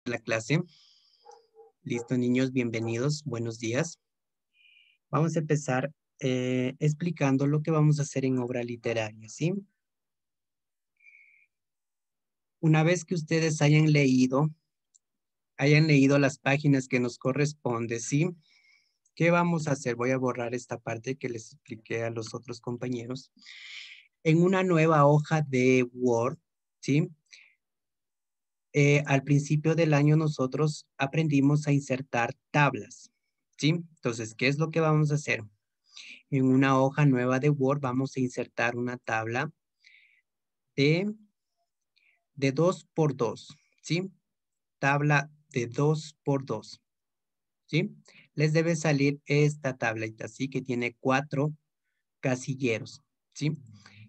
La clase. Listo, niños, bienvenidos. Buenos días. Vamos a empezar explicando lo que vamos a hacer en obra literaria, ¿sí? Una vez que ustedes hayan leído las páginas que nos corresponde, ¿sí? ¿Qué vamos a hacer? Voy a borrar esta parte que les expliqué a los otros compañeros. En una nueva hoja de Word, ¿sí? Al principio del año nosotros aprendimos a insertar tablas, ¿sí? Entonces, ¿qué es lo que vamos a hacer? En una hoja nueva de Word vamos a insertar una tabla de 2 por 2, ¿sí? Tabla de 2 por 2, ¿sí? Les debe salir esta tablita, ¿sí? Que tiene 4 casilleros, ¿sí?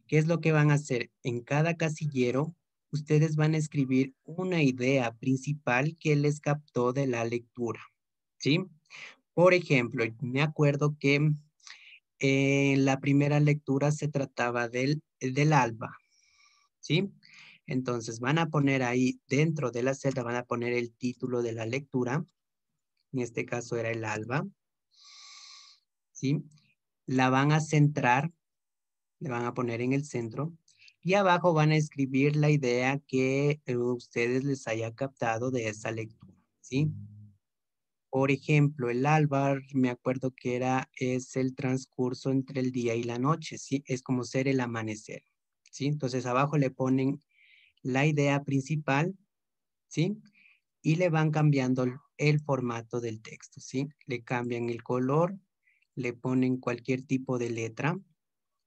¿Qué es lo que van a hacer? En cada casillero, ustedes van a escribir una idea principal que les captó de la lectura, ¿sí? Por ejemplo, me acuerdo que en la primera lectura se trataba del alba, ¿sí? Entonces van a poner ahí dentro de la celda, van a poner el título de la lectura. En este caso era el alba, ¿sí? La van a centrar, le van a poner en el centro. Y abajo van a escribir la idea que ustedes les haya captado de esa lectura, ¿sí? Por ejemplo, el alba, me acuerdo que es el transcurso entre el día y la noche, ¿sí? Es como ser el amanecer, ¿sí? Entonces abajo le ponen la idea principal, ¿sí? Y le van cambiando el formato del texto, ¿sí? Le cambian el color, le ponen cualquier tipo de letra,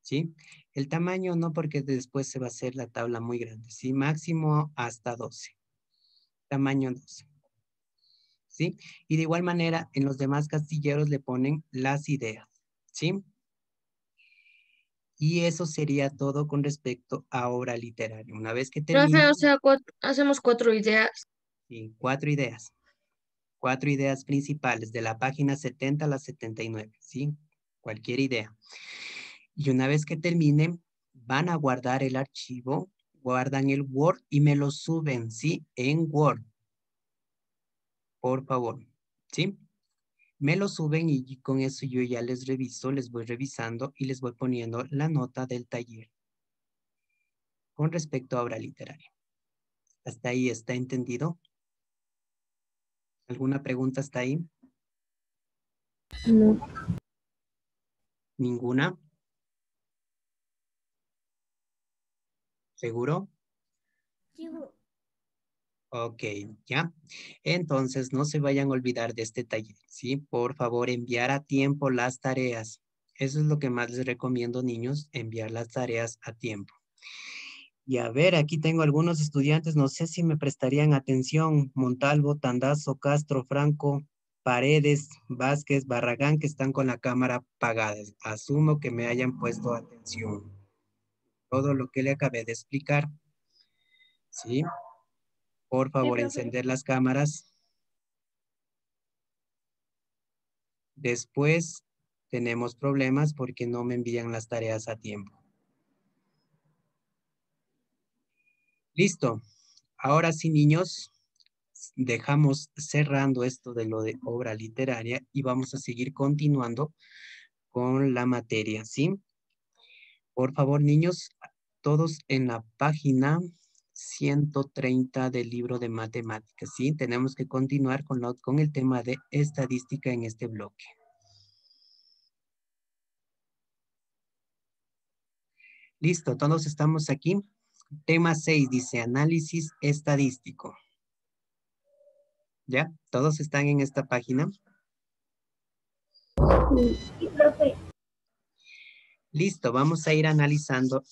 ¿sí? El tamaño no, porque después se va a hacer la tabla muy grande, ¿sí? Máximo hasta 12, tamaño 12. ¿Sí? Y de igual manera, en los demás castilleros le ponen las ideas, ¿sí? Y eso sería todo con respecto a obra literaria. Una vez que Profe, termine, o sea, hacemos 4 ideas. sí, 4 ideas principales de la página 70 a la 79, ¿sí? Cualquier idea. Y una vez que terminen, van a guardar el archivo, guardan el Word y me lo suben, ¿sí? En Word, por favor, ¿sí? Me lo suben y con eso yo ya les reviso, les voy revisando y les voy poniendo la nota del taller con respecto a obra literaria. ¿Hasta ahí está entendido? ¿Alguna pregunta hasta ahí? No. ¿Ninguna? ¿Seguro? Ok, ya. Entonces, no se vayan a olvidar de este taller, ¿sí? Por favor, enviar a tiempo las tareas. Eso es lo que más les recomiendo, niños, enviar las tareas a tiempo. Y a ver, aquí tengo algunos estudiantes, no sé si me prestarían atención. Montalvo, Tandazo, Castro, Franco, Paredes, Vázquez, Barragán, que están con la cámara apagada. Asumo que me hayan puesto atención. Todo lo que le acabé de explicar, ¿sí? Por Sí, favor, profe. encender las cámaras. Después tenemos problemas porque no me envían las tareas a tiempo. Listo. Ahora sí, niños, dejamos cerrando esto de lo de obra literaria y vamos a seguir continuando con la materia, ¿sí? Por favor, niños, todos en la página 130 del libro de matemáticas, ¿sí? Tenemos que continuar con el tema de estadística en este bloque. Listo, todos estamos aquí. Tema 6 dice análisis estadístico. ¿Ya? ¿Todos están en esta página? Sí, profe. Listo, vamos a ir analizando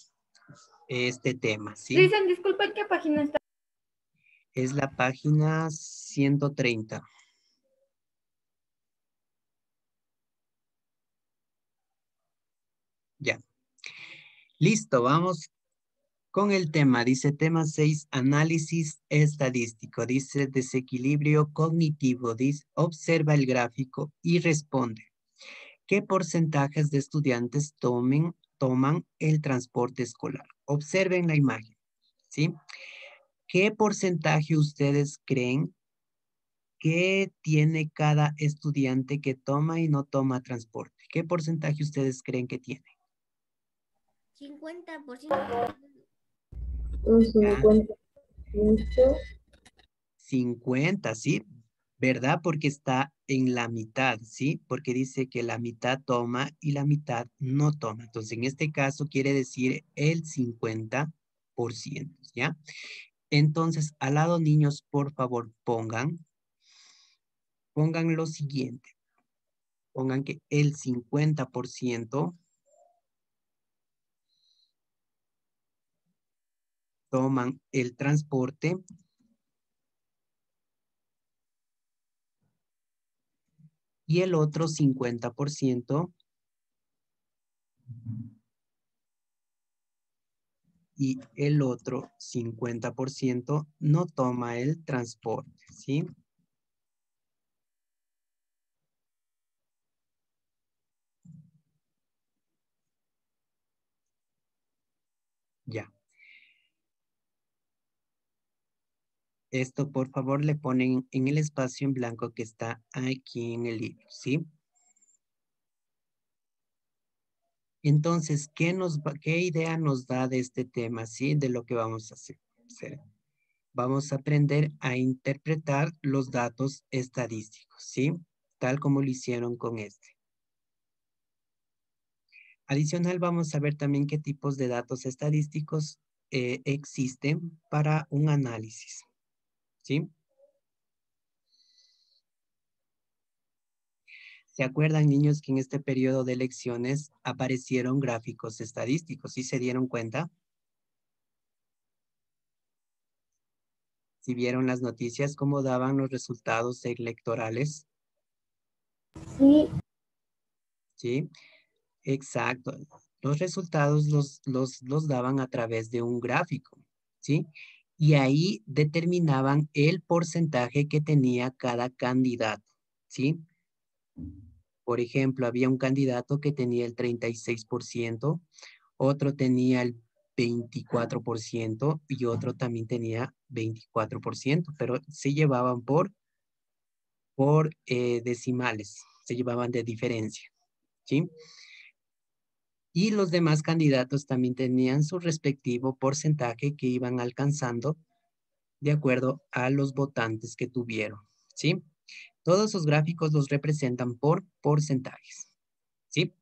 este tema, ¿sí? Dicen, disculpa, ¿en qué página está? Es la página 130. Ya. Listo, vamos con el tema. Dice tema 6, análisis estadístico. Dice desequilibrio cognitivo. Dice, observa el gráfico y responde. ¿Qué porcentajes de estudiantes toman el transporte escolar? Observen la imagen, ¿sí? ¿Qué porcentaje ustedes creen ¿qué tiene cada estudiante que toma y no toma transporte? ¿Qué porcentaje ustedes creen que tiene? 50%. Un Ah, 50%. 50, ¿sí? ¿Verdad? Porque está en la mitad, ¿sí? Porque dice que la mitad toma y la mitad no toma. Entonces, en este caso quiere decir el 50%, ¿ya? Entonces, al lado, niños, por favor, pongan lo siguiente. Pongan que el 50% toman el transporte y el otro 50% y el otro 50% no toma el transporte, ¿sí? Ya. Esto, por favor, le ponen en el espacio en blanco que está aquí en el libro, ¿sí? Entonces, ¿qué idea nos da de este tema, sí? De lo que vamos a hacer. Vamos a aprender a interpretar los datos estadísticos, ¿sí? Tal como lo hicieron con este. Adicional, vamos a ver también qué tipos de datos estadísticos existen para un análisis, ¿sí? ¿Se acuerdan, niños, que en este periodo de elecciones aparecieron gráficos estadísticos? ¿Sí se dieron cuenta? ¿Sí vieron las noticias, cómo daban los resultados electorales? Sí, ¿Sí? Exacto. Los resultados los daban a través de un gráfico, ¿sí? Y ahí determinaban el porcentaje que tenía cada candidato, ¿sí? Por ejemplo, había un candidato que tenía el 36%, otro tenía el 24% y otro también tenía 24%, pero se llevaban por decimales, se llevaban de diferencia, ¿sí? Y los demás candidatos también tenían su respectivo porcentaje que iban alcanzando de acuerdo a los votantes que tuvieron, ¿sí? Todos esos gráficos los representan por porcentajes, ¿sí?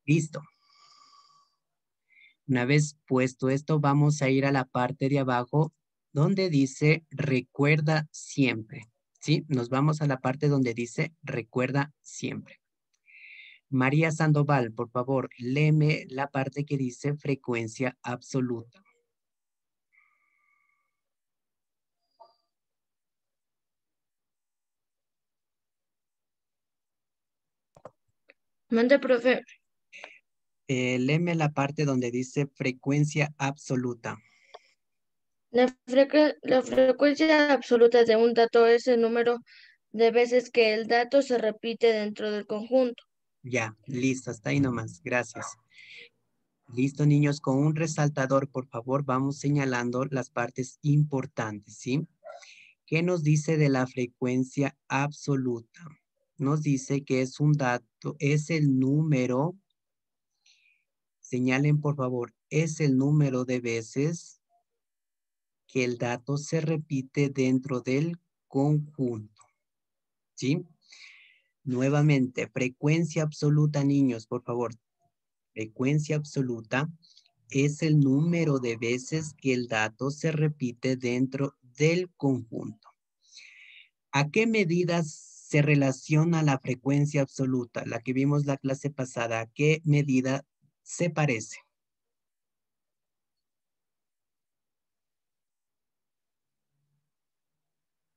Listo. Una vez puesto esto, vamos a ir a la parte de abajo donde dice recuerda siempre, ¿sí? Nos vamos a la parte donde dice recuerda siempre. María Sandoval, por favor, léeme la parte que dice frecuencia absoluta. mande, profe. Léeme la parte donde dice frecuencia absoluta. La frecuencia absoluta de un dato es el número de veces que el dato se repite dentro del conjunto. Ya, listo, hasta ahí nomás. Gracias. Listo, niños, con un resaltador, por favor, vamos señalando las partes importantes, ¿sí? ¿Qué nos dice de la frecuencia absoluta? Nos dice que es un dato, es el número, señalen por favor, es el número de veces que el dato se repite dentro del conjunto, ¿sí? Nuevamente, frecuencia absoluta, niños, por favor. Frecuencia absoluta es el número de veces que el dato se repite dentro del conjunto. ¿A qué medidas se relaciona la frecuencia absoluta? La que vimos la clase pasada, ¿a qué medida se parece?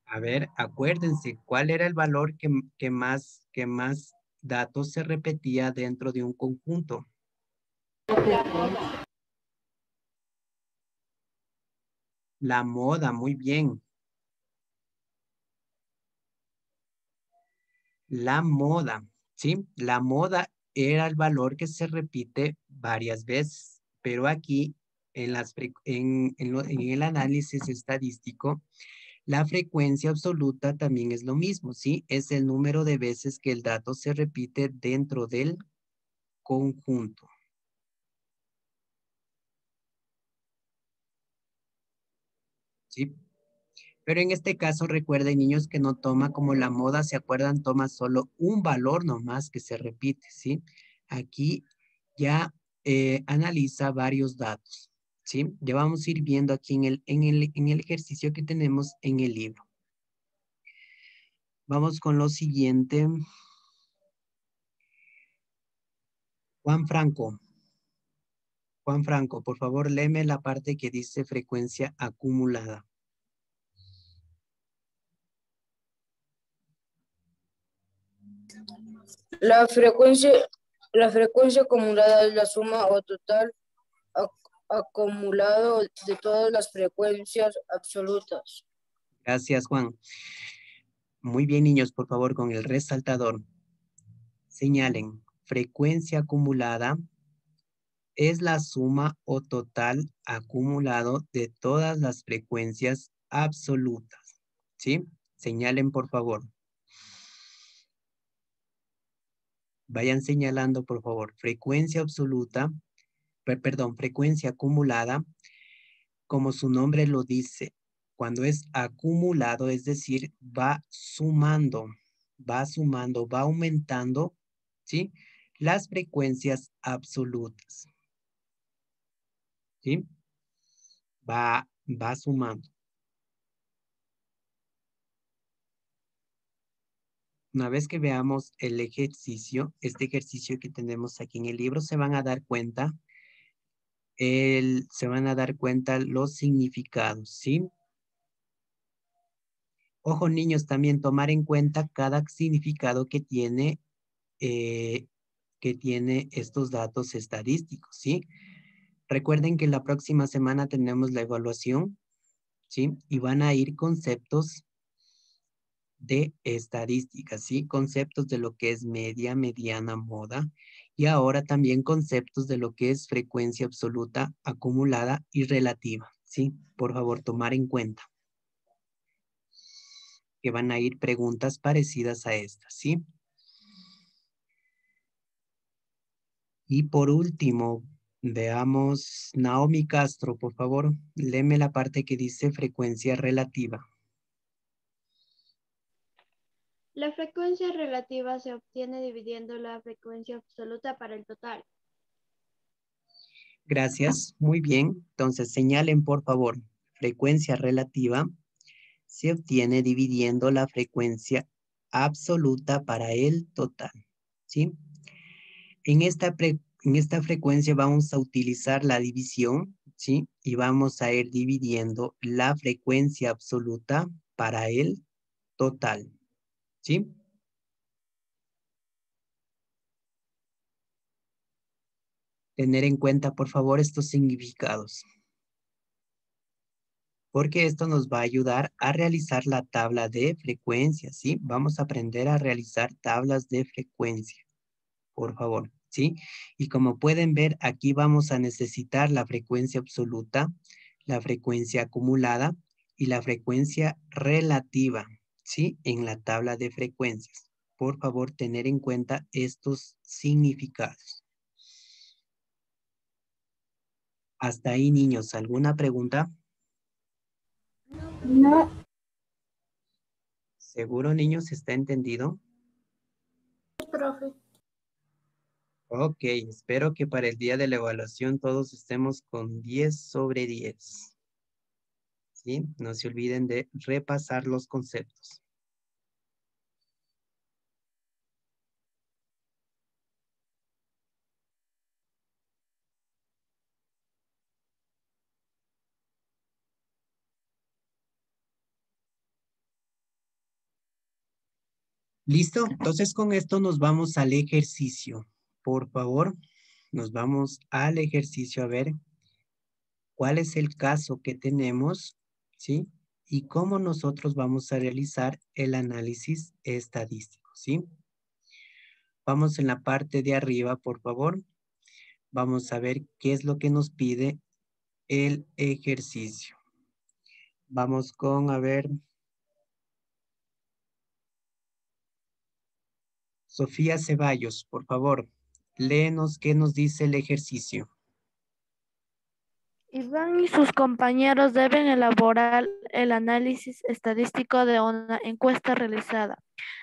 A ver, acuérdense, ¿cuál era el valor que más datos se repetía dentro de un conjunto? La moda, muy bien. La moda, ¿sí? La moda era el valor que se repite varias veces, pero aquí en el análisis estadístico La frecuencia absoluta también es lo mismo, ¿sí? Es el número de veces que el dato se repite dentro del conjunto. ¿Sí? Pero en este caso, recuerden, niños, que no toma como la moda, ¿se acuerdan? Toma solo un valor nomás que se repite, ¿sí? Aquí ya analiza varios datos, ¿sí? Ya vamos a ir viendo aquí en el ejercicio que tenemos en el libro. Vamos con lo siguiente. Juan Franco. Juan Franco, por favor, léeme la parte que dice frecuencia acumulada. La frecuencia, la frecuencia acumulada es la suma o total acumulado de todas las frecuencias absolutas. Gracias, Juan. Muy bien, niños, por favor, con el resaltador. Señalen, frecuencia acumulada es la suma o total acumulado de todas las frecuencias absolutas. ¿Sí? Señalen, por favor. Vayan señalando, por favor, frecuencia absoluta, perdón, frecuencia acumulada, como su nombre lo dice, cuando es acumulado, es decir, va sumando, va aumentando, ¿sí? Las frecuencias absolutas, ¿sí? Va sumando. Una vez que veamos el ejercicio, este ejercicio que tenemos aquí en el libro, se van a dar cuenta, los significados, ¿sí? Ojo, niños, también tomar en cuenta cada significado eh, que tiene estos datos estadísticos, ¿sí? Recuerden que la próxima semana tenemos la evaluación, ¿sí? Y van a ir conceptos de estadística, ¿sí? Conceptos de lo que es media, mediana, moda. Y ahora también conceptos de lo que es frecuencia absoluta, acumulada y relativa, ¿sí? Por favor, tomar en cuenta que van a ir preguntas parecidas a estas, ¿sí? Y por último, veamos, Naomi Castro, por favor, léeme la parte que dice frecuencia relativa. La frecuencia relativa se obtiene dividiendo la frecuencia absoluta para el total. Gracias, muy bien. Entonces, señalen, por favor, frecuencia relativa se obtiene dividiendo la frecuencia absoluta para el total, ¿sí? En esta frecuencia vamos a utilizar la división, ¿sí? Y vamos a ir dividiendo la frecuencia absoluta para el total, ¿sí? Tener en cuenta, por favor, estos significados, porque esto nos va a ayudar a realizar la tabla de frecuencia, ¿sí? Vamos a aprender a realizar tablas de frecuencia, por favor, ¿sí? Y como pueden ver, aquí vamos a necesitar la frecuencia absoluta, la frecuencia acumulada y la frecuencia relativa, ¿sí? En la tabla de frecuencias. Por favor, tener en cuenta estos significados. Hasta ahí, niños, ¿alguna pregunta? No. ¿Seguro, niños, está entendido? Profe. Ok, espero que para el día de la evaluación todos estemos con 10 sobre 10. ¿Sí? No se olviden de repasar los conceptos. ¿Listo? Entonces con esto nos vamos al ejercicio. Por favor, nos vamos al ejercicio a ver cuál es el caso que tenemos, ¿sí? Y cómo nosotros vamos a realizar el análisis estadístico, ¿sí? Vamos en la parte de arriba, por favor. Vamos a ver qué es lo que nos pide el ejercicio. Vamos con, a ver, Sofía Ceballos, por favor, léenos qué nos dice el ejercicio. Iván y sus compañeros deben elaborar el análisis estadístico de una encuesta realizada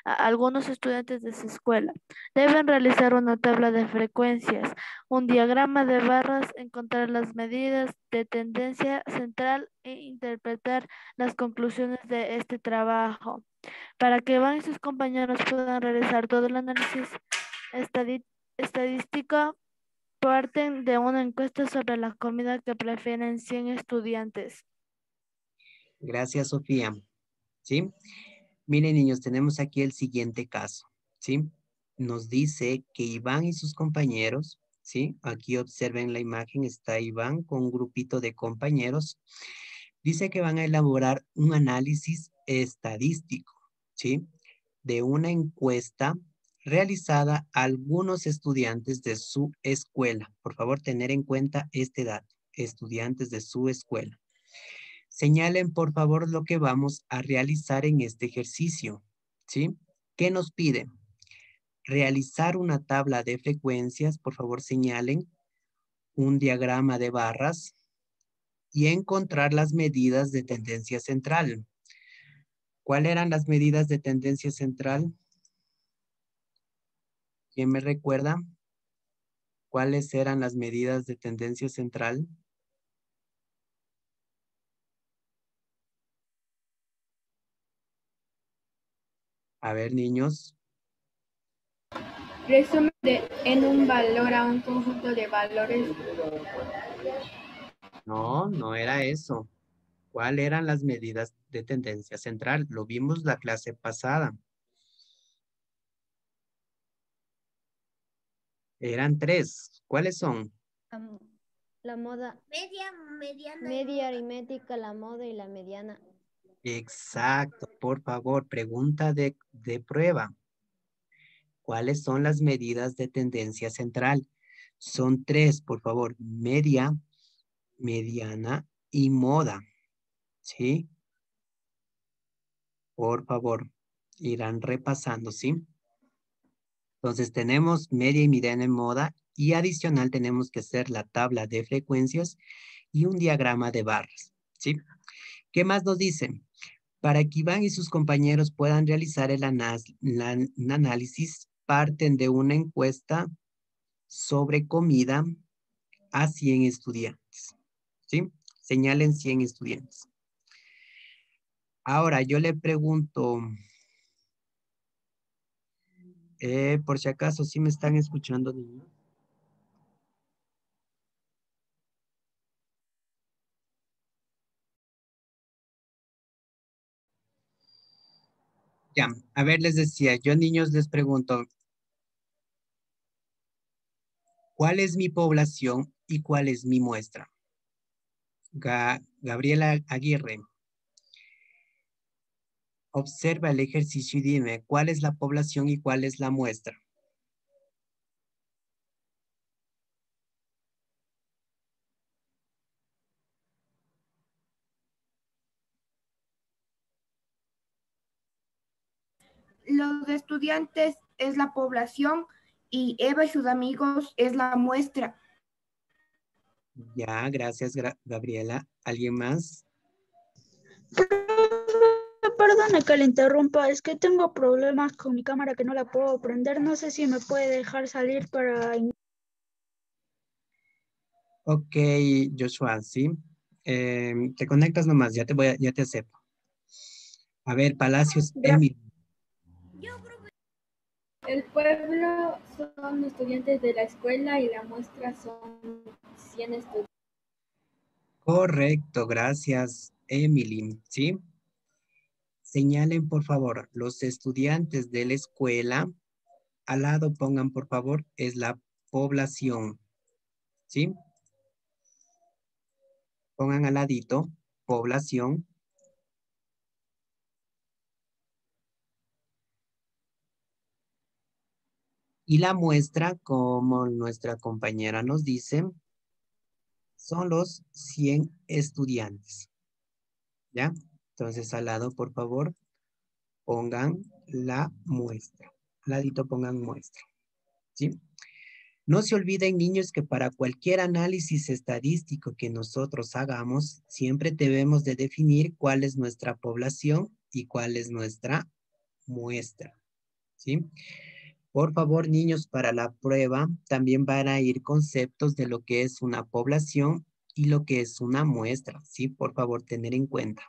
a algunos estudiantes de su escuela. Deben realizar una tabla de frecuencias, un diagrama de barras, encontrar las medidas de tendencia central e interpretar las conclusiones de este trabajo. Para que Iván y sus compañeros puedan realizar todo el análisis estadístico, parten de una encuesta sobre la comida que prefieren 100 estudiantes. Gracias, Sofía. ¿Sí? Miren, niños, tenemos aquí el siguiente caso. ¿Sí? Nos dice que Iván y sus compañeros, ¿sí? Aquí observen la imagen, está Iván con un grupito de compañeros. Dice que van a elaborar un análisis estadístico, ¿sí? De una encuesta realizada a algunos estudiantes de su escuela. Por favor, tener en cuenta este dato, estudiantes de su escuela. Señalen, por favor, lo que vamos a realizar en este ejercicio, ¿sí? ¿Qué nos pide? Realizar una tabla de frecuencias, por favor, señalen un diagrama de barras y encontrar las medidas de tendencia central. ¿Cuáles eran las medidas de tendencia central? ¿Quién me recuerda? ¿Cuáles eran las medidas de tendencia central? A ver, niños. Resumen en un valor a un conjunto de valores. No, no era eso. ¿Cuáles eran las medidas de tendencia central? Lo vimos la clase pasada. Eran 3. ¿Cuáles son? La moda. Media aritmética, la moda y la mediana. Exacto. Por favor, pregunta de prueba. ¿Cuáles son las medidas de tendencia central? Son 3, por favor. Media, mediana y moda. ¿Sí? Por favor, irán repasando, ¿sí? Entonces tenemos media y mediana en moda y adicional tenemos que hacer la tabla de frecuencias y un diagrama de barras, ¿sí? ¿Qué más nos dicen? Para que Iván y sus compañeros puedan realizar el análisis, parten de una encuesta sobre comida a 100 estudiantes, ¿sí? Señalen 100 estudiantes. Ahora, yo le pregunto, por si acaso, ¿sí me están escuchando, niños? Ya, a ver, les decía, yo niños les pregunto, ¿cuál es mi población y cuál es mi muestra? Gabriela Aguirre, observa el ejercicio y dime, ¿cuál es la población y cuál es la muestra? Los estudiantes es la población y Eva y sus amigos es la muestra. Ya, gracias, Gabriela. ¿Alguien más? Perdone que le interrumpa, es que tengo problemas con mi cámara que no la puedo prender. No sé si me puede dejar salir para... Ok, Joshua, sí. Te conectas nomás, ya te acepto. A ver, Palacios, Emily. El pueblo son estudiantes de la escuela y la muestra son 100 estudiantes. Correcto, gracias, Emily, ¿sí? Señalen, por favor, los estudiantes de la escuela. Al lado pongan, por favor, es la población, ¿sí? Pongan al ladito, población. Y la muestra, como nuestra compañera nos dice, son los 100 estudiantes. ¿Ya? Entonces, al lado, por favor, pongan la muestra. ladito pongan muestra. ¿Sí? No se olviden, niños, que para cualquier análisis estadístico que nosotros hagamos, siempre debemos de definir cuál es nuestra población y cuál es nuestra muestra. ¿Sí? Por favor, niños, para la prueba también van a ir conceptos de lo que es una población y lo que es una muestra. ¿Sí? Por favor, tener en cuenta.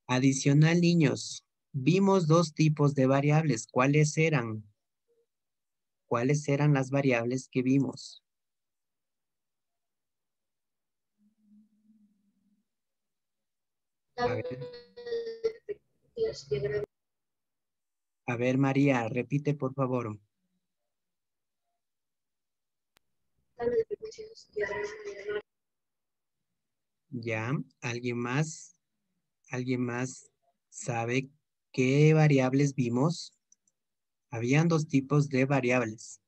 Adicional, niños, vimos dos tipos de variables. ¿Cuáles eran? ¿Cuáles eran las variables que vimos? A ver, María, repite, por favor. Ya, ¿alguien más? ¿Alguien más sabe qué variables vimos? Habían dos tipos de variables.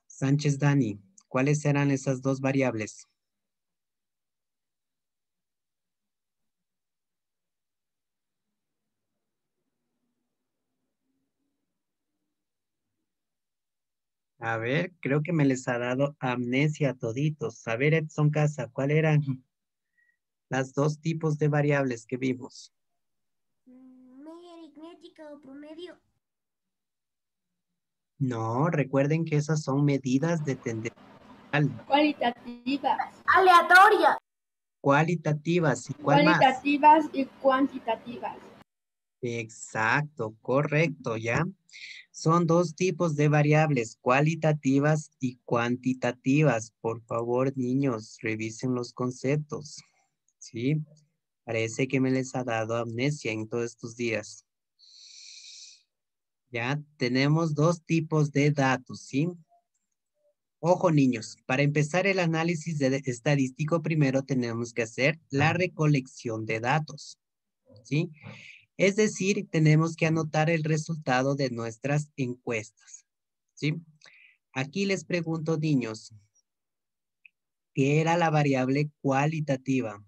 Sánchez Dani, ¿cuáles eran esas dos variables? A ver, creo que me les ha dado amnesia a toditos. A ver, Edson Casa, ¿cuáles eran las dos tipos de variables que vimos? Media aritmética o promedio. No, recuerden que esas son medidas de tendencia. Cualitativas. Aleatoria. Cualitativas. ¿Y cuál más? Cualitativas y cuantitativas. Exacto, correcto, ¿ya? Son dos tipos de variables, cualitativas y cuantitativas. Por favor, niños, revisen los conceptos, ¿sí? Parece que me les ha dado amnesia en todos estos días. Ya tenemos dos tipos de datos, ¿sí? Ojo, niños, para empezar el análisis estadístico, primero tenemos que hacer la recolección de datos, ¿sí? Es decir, tenemos que anotar el resultado de nuestras encuestas, ¿sí? Aquí les pregunto, niños, ¿qué era la variable cualitativa?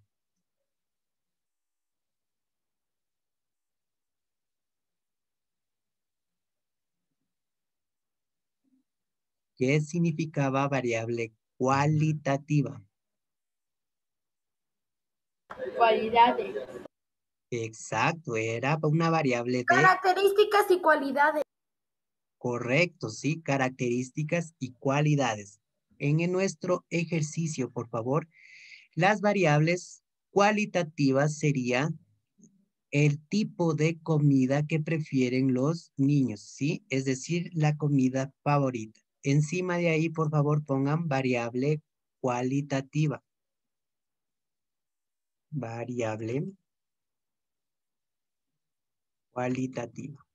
¿Qué significaba variable cualitativa? Cualidades. Exacto, era una variable de... Características y cualidades. Correcto, sí, características y cualidades. En nuestro ejercicio, por favor, las variables cualitativas serían el tipo de comida que prefieren los niños, ¿sí? Es decir, la comida favorita. Encima de ahí, por favor, pongan variable cualitativa. Variable cualitativa.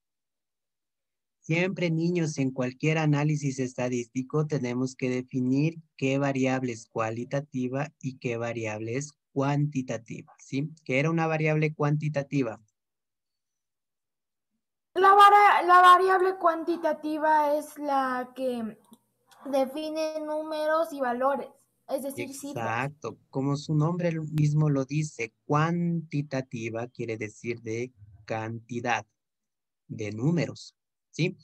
Siempre, niños, en cualquier análisis estadístico tenemos que definir qué variable es cualitativa y qué variable es cuantitativa, ¿sí? ¿Qué era una variable cuantitativa? La variable cuantitativa es la que define números y valores, es decir, cifras. Exacto, como su nombre mismo lo dice, cuantitativa quiere decir de cantidad, de números, ¿sí?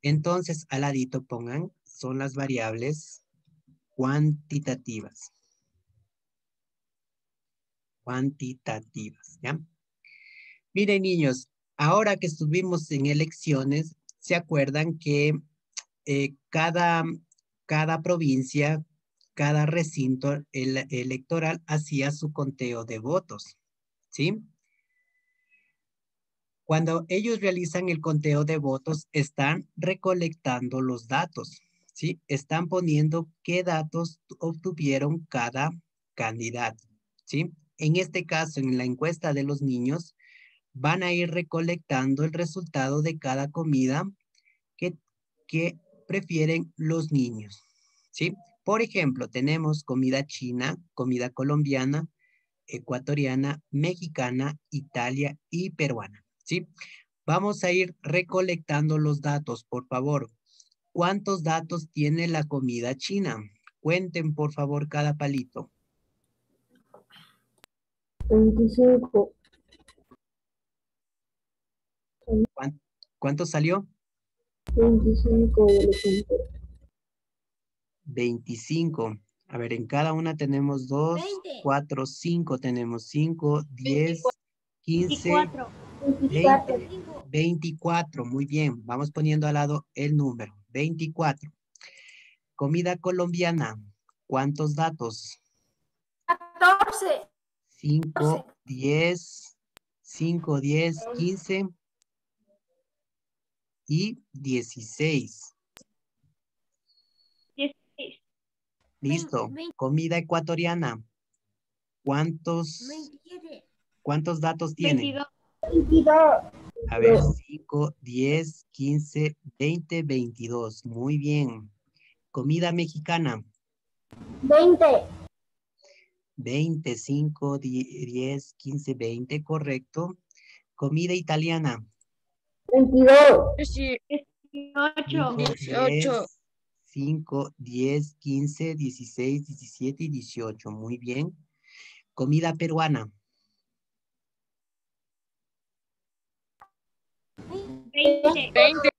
Entonces, al ladito pongan, son las variables cuantitativas. Cuantitativas, ¿ya? Miren, niños, ahora que estuvimos en elecciones, ¿se acuerdan que cada provincia, cada recinto electoral hacía su conteo de votos, ¿sí? Cuando ellos realizan el conteo de votos, están recolectando los datos, ¿sí? Están poniendo qué datos obtuvieron cada candidato, ¿sí? En este caso, en la encuesta de los niños, van a ir recolectando el resultado de cada comida que prefieren los niños, ¿sí? Por ejemplo, tenemos comida china, comida colombiana, ecuatoriana, mexicana, Italia y peruana, ¿sí? Vamos a ir recolectando los datos, por favor. ¿Cuántos datos tiene la comida china? Cuenten, por favor, cada palito. 25. ¿Cuánto salió? 25. 25. A ver, en cada una tenemos 2, 4, 5. Tenemos 5, 10, 15, 20, 24. Muy bien. Vamos poniendo al lado el número. 24. Comida colombiana. ¿Cuántos datos? 14. 5, 10, 5, 10, 15 y 16. Listo. Comida ecuatoriana. ¿Cuántos datos tiene? 22. A ver, 5, 10, 15, 20, 22. Muy bien. Comida mexicana. 20. 20, 5, 10, 15, 20. Correcto. Comida italiana. 22. 5, 18. 10, 5, 10, 15, 16, 17 y 18. Muy bien. Comida peruana. 20.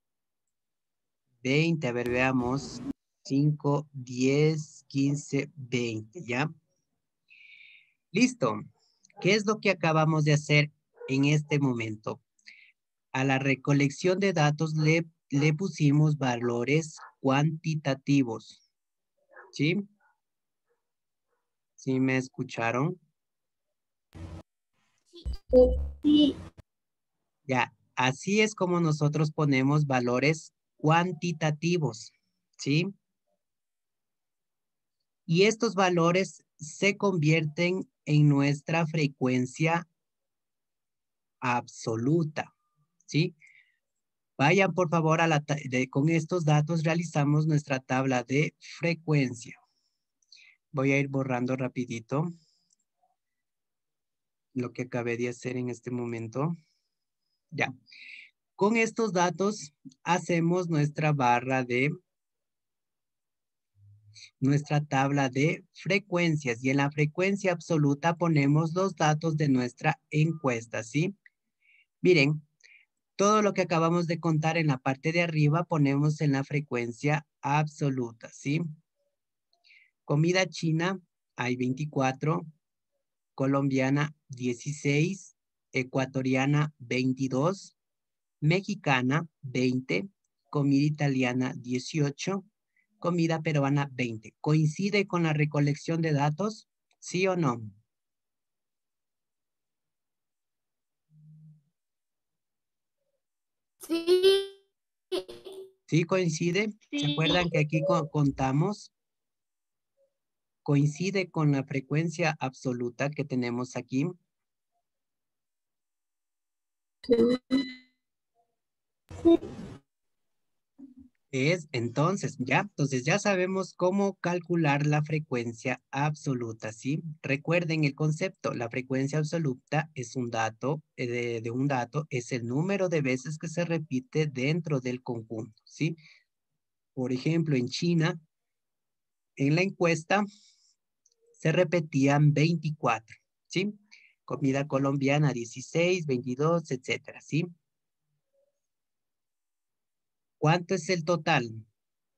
20, a ver, veamos. 5, 10, 15, 20, ¿ya? Listo. ¿Qué es lo que acabamos de hacer en este momento? A la recolección de datos le pusimos valores cuantitativos. ¿Sí? ¿Sí me escucharon? Sí. Ya, así es como nosotros ponemos valores cuantitativos. ¿Sí? Y estos valores se convierten en nuestra frecuencia absoluta, ¿sí? Vayan por favor a con estos datos realizamos nuestra tabla de frecuencia. Voy a ir borrando rapidito lo que acabé de hacer en este momento. Ya. Con estos datos hacemos nuestra tabla de frecuencias y en la frecuencia absoluta ponemos los datos de nuestra encuesta, ¿sí? Miren, todo lo que acabamos de contar en la parte de arriba ponemos en la frecuencia absoluta, ¿sí? Comida china hay 24, colombiana 16, ecuatoriana 22, mexicana 20, comida italiana 18, comida peruana 20. ¿Coincide con la recolección de datos? ¿Sí o no? Sí. ¿Sí coincide? ¿Se acuerdan que aquí contamos? ¿Coincide con la frecuencia absoluta que tenemos aquí? Entonces ya sabemos cómo calcular la frecuencia absoluta, ¿sí? Recuerden el concepto, la frecuencia absoluta es un dato, de un dato, es el número de veces que se repite dentro del conjunto, ¿sí? Por ejemplo, en China, en la encuesta, se repetían 24, ¿sí? Comida colombiana 16, 22, etcétera, ¿sí? ¿Cuánto es el total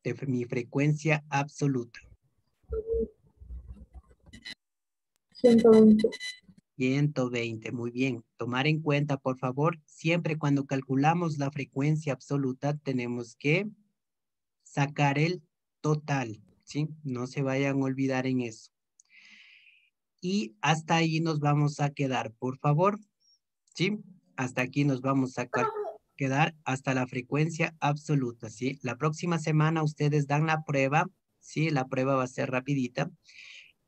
de mi frecuencia absoluta? 120. 120, muy bien. Tomar en cuenta, por favor, siempre cuando calculamos la frecuencia absoluta tenemos que sacar el total, ¿sí? No se vayan a olvidar en eso. Y hasta ahí nos vamos a quedar, por favor, ¿sí? Hasta aquí nos vamos a quedar hasta la frecuencia absoluta, ¿sí? La próxima semana ustedes dan la prueba, ¿sí? La prueba va a ser rapidita.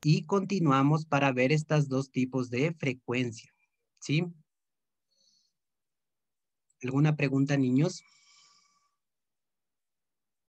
Y continuamos para ver estos dos tipos de frecuencia, ¿sí? ¿Alguna pregunta, niños?